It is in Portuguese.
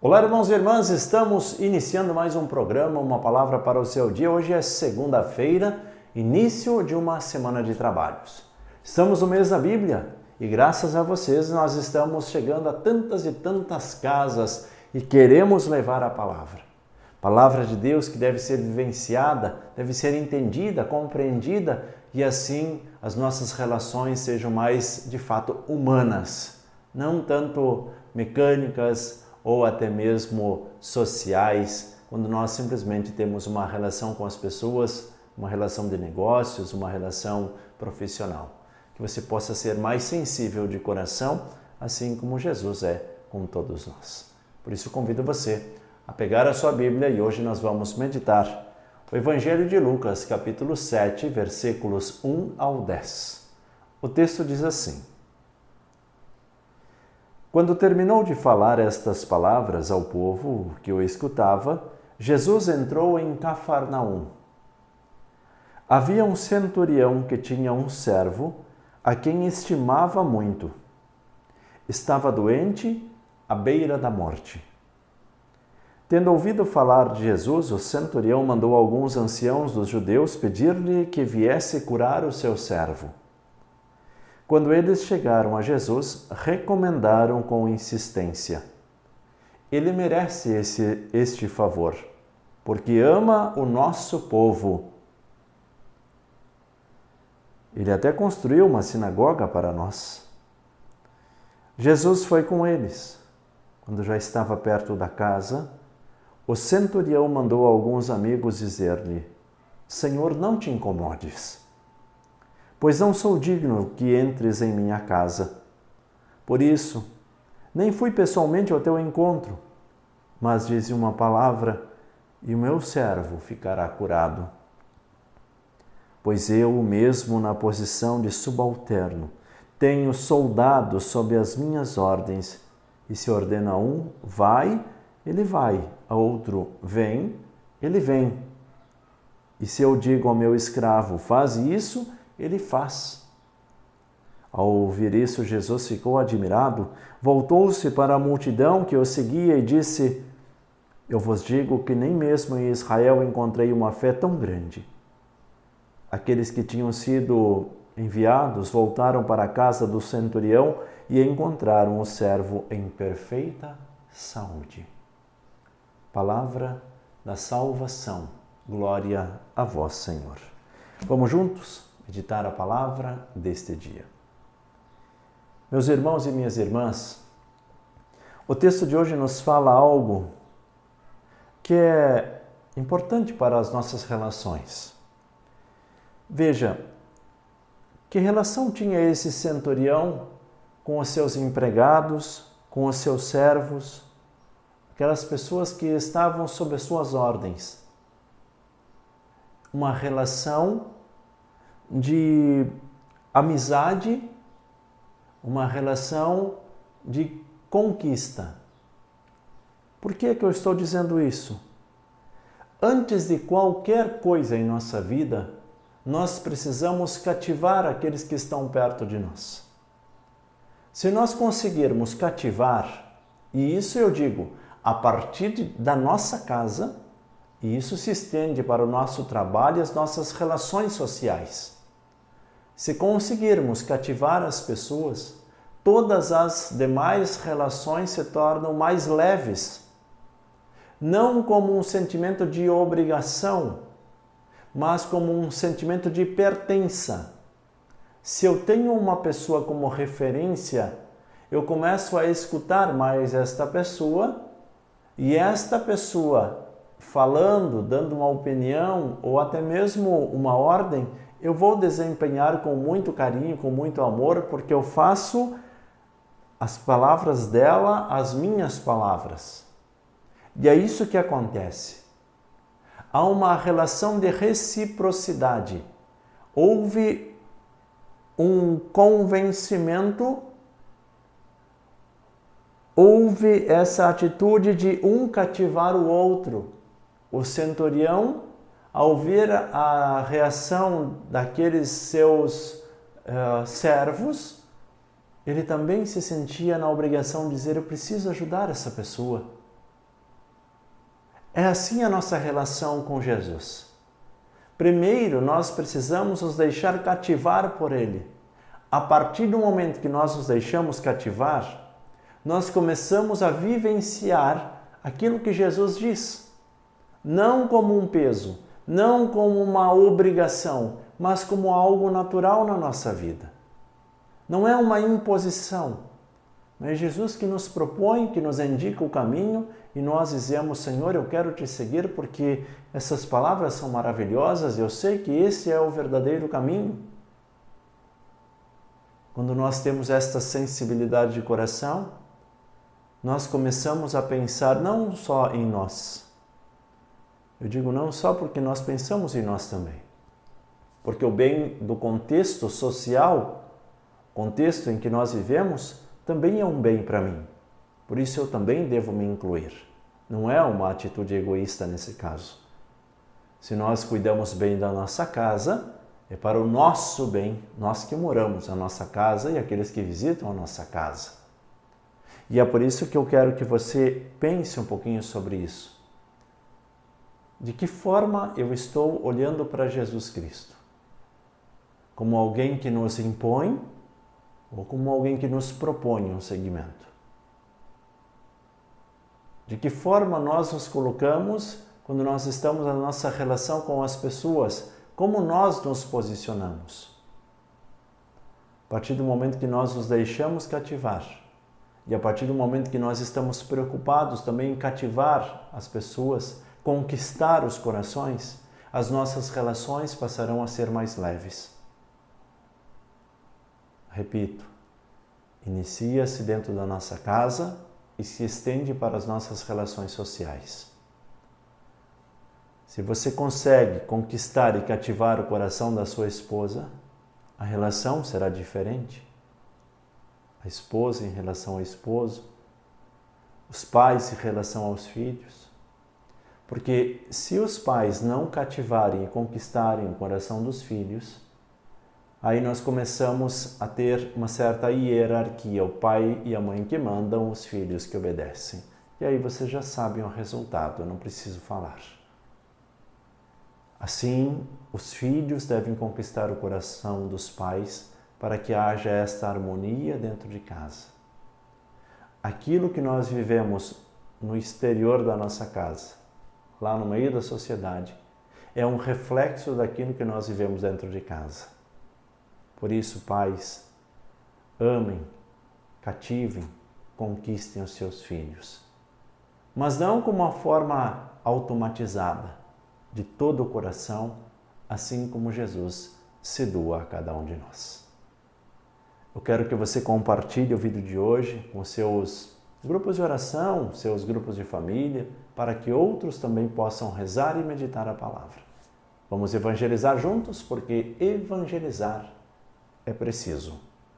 Olá, irmãos e irmãs, estamos iniciando mais um programa, uma palavra para o seu dia. Hoje é segunda-feira, início de uma semana de trabalhos. Estamos no mês da Bíblia e graças a vocês nós estamos chegando a tantas e tantas casas e queremos levar a palavra. Palavra de Deus que deve ser vivenciada, deve ser entendida, compreendida e assim as nossas relações sejam mais, de fato, humanas, não tanto mecânicas ou até mesmo sociais, quando nós simplesmente temos uma relação com as pessoas, uma relação de negócios, uma relação profissional. Que você possa ser mais sensível de coração, assim como Jesus é com todos nós. Por isso convido você a pegar a sua Bíblia e hoje nós vamos meditar o Evangelho de Lucas, capítulo 7, versículos 1 ao 10. O texto diz assim: Quando terminou de falar estas palavras ao povo que o escutava, Jesus entrou em Cafarnaum. Havia um centurião que tinha um servo a quem estimava muito. Estava doente, à beira da morte. Tendo ouvido falar de Jesus, o centurião mandou alguns anciãos dos judeus pedir-lhe que viesse curar o seu servo. Quando eles chegaram a Jesus, recomendaram com insistência: Ele merece este favor, porque ama o nosso povo. Ele até construiu uma sinagoga para nós. Jesus foi com eles. Quando já estava perto da casa, o centurião mandou alguns amigos dizer-lhe: Senhor, não te incomodes, pois não sou digno que entres em minha casa. Por isso, nem fui pessoalmente ao teu encontro, mas dize uma palavra e o meu servo ficará curado. Pois eu mesmo, na posição de subalterno, tenho soldados sob as minhas ordens, e se ordena um, vai, ele vai, a outro, vem, ele vem. E se eu digo ao meu escravo, faz isso, ele faz. Ao ouvir isso, Jesus ficou admirado, voltou-se para a multidão que o seguia e disse: Eu vos digo que nem mesmo em Israel encontrei uma fé tão grande. Aqueles que tinham sido enviados voltaram para a casa do centurião e encontraram o servo em perfeita saúde. Palavra da salvação. Glória a vós, Senhor. Vamos juntos meditar a palavra deste dia. Meus irmãos e minhas irmãs, o texto de hoje nos fala algo que é importante para as nossas relações. Veja, que relação tinha esse centurião com os seus empregados, com os seus servos, aquelas pessoas que estavam sob as suas ordens? Uma relação de amizade, uma relação de conquista. Por que eu estou dizendo isso? Antes de qualquer coisa em nossa vida, nós precisamos cativar aqueles que estão perto de nós. Se nós conseguirmos cativar, e isso eu digo, a partir da nossa casa, e isso se estende para o nosso trabalho e as nossas relações sociais. Se conseguirmos cativar as pessoas, todas as demais relações se tornam mais leves. Não como um sentimento de obrigação, mas como um sentimento de pertença. Se eu tenho uma pessoa como referência, eu começo a escutar mais esta pessoa, e esta pessoa falando, dando uma opinião ou até mesmo uma ordem, eu vou desempenhar com muito carinho, com muito amor, porque eu faço as palavras dela as minhas palavras. E é isso que acontece. Há uma relação de reciprocidade. Houve um convencimento, houve essa atitude de um cativar o outro. O centurião, ao ver a reação daqueles seus servos, ele também se sentia na obrigação de dizer: eu preciso ajudar essa pessoa. É assim a nossa relação com Jesus. Primeiro, nós precisamos nos deixar cativar por Ele. A partir do momento que nós nos deixamos cativar, nós começamos a vivenciar aquilo que Jesus diz. Não como um peso, não como uma obrigação, mas como algo natural na nossa vida. Não é uma imposição, mas é Jesus que nos propõe, que nos indica o caminho e nós dizemos: Senhor, eu quero te seguir porque essas palavras são maravilhosas e eu sei que esse é o verdadeiro caminho. Quando nós temos esta sensibilidade de coração, nós começamos a pensar não só em nós. Eu digo não só porque nós pensamos em nós também. Porque o bem do contexto social, contexto em que nós vivemos, também é um bem para mim. Por isso eu também devo me incluir. Não é uma atitude egoísta nesse caso. Se nós cuidamos bem da nossa casa, é para o nosso bem, nós que moramos na nossa casa e aqueles que visitam a nossa casa. E é por isso que eu quero que você pense um pouquinho sobre isso. De que forma eu estou olhando para Jesus Cristo? Como alguém que nos impõe ou como alguém que nos propõe um seguimento? De que forma nós nos colocamos quando nós estamos na nossa relação com as pessoas? Como nós nos posicionamos? A partir do momento que nós nos deixamos cativar e a partir do momento que nós estamos preocupados também em cativar as pessoas, conquistar os corações, as nossas relações passarão a ser mais leves. Repito, inicia-se dentro da nossa casa e se estende para as nossas relações sociais. Se você consegue conquistar e cativar o coração da sua esposa, a relação será diferente. A esposa em relação ao esposo, os pais em relação aos filhos. Porque se os pais não cativarem e conquistarem o coração dos filhos, aí nós começamos a ter uma certa hierarquia, o pai e a mãe que mandam, os filhos que obedecem. E aí vocês já sabem o resultado, eu não preciso falar. Assim, os filhos devem conquistar o coração dos pais para que haja esta harmonia dentro de casa. Aquilo que nós vivemos no exterior da nossa casa, lá no meio da sociedade, é um reflexo daquilo que nós vivemos dentro de casa. Por isso, pais, amem, cativem, conquistem os seus filhos. Mas não como uma forma automatizada, de todo o coração, assim como Jesus se doa a cada um de nós. Eu quero que você compartilhe o vídeo de hoje com seus grupos de oração, seus grupos de família, para que outros também possam rezar e meditar a palavra. Vamos evangelizar juntos, porque evangelizar é preciso.